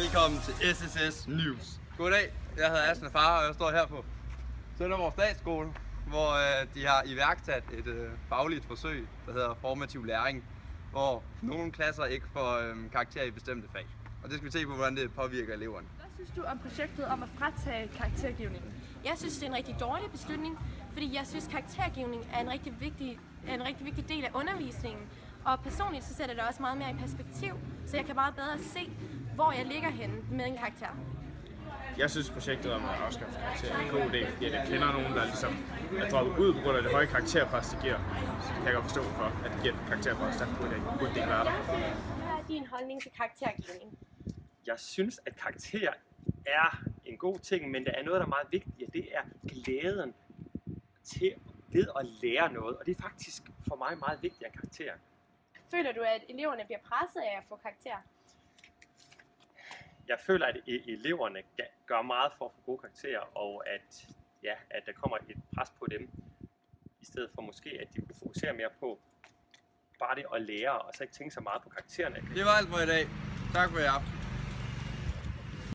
Velkommen til SSS News. Goddag, jeg hedder Asna Far, og jeg står her på Sønderborg Statsskole, hvor de har iværksat et fagligt forsøg, der hedder formativ læring, hvor nogle klasser ikke får karakterer i bestemte fag. Og det skal vi se på, hvordan det påvirker eleverne. Hvad synes du om projektet om at fratage karaktergivningen? Jeg synes, det er en rigtig dårlig beslutning, fordi jeg synes, karaktergivning er en rigtig vigtig del af undervisningen. Og personligt så sætter det også meget mere i perspektiv, så jeg kan meget bedre se, hvor jeg ligger henne med en karakter. Jeg synes, projektet om at afskaffe karakterer er en god idé, fordi jeg kender nogen, der ligesom er droppet ud på grund af det høje karakterpres, det giver. Så det kan jeg godt forstå for, at det giver et karakterpres, der burde det ikke være der. Hvad er din holdning til karaktergivning? Jeg synes, at karakter er en god ting, men der er noget, der er meget vigtigt, og det er glæden ved at lære noget. Og det er faktisk for mig meget vigtigt end karakter. Føler du, at eleverne bliver presset af at få karakterer? Jeg føler, at eleverne gør meget for at få gode karakterer, og at der kommer et pres på dem, i stedet for måske, at de kunne fokusere mere på bare det at lære, og så ikke tænke så meget på karaktererne. Det var alt for i dag. Tak for i aften.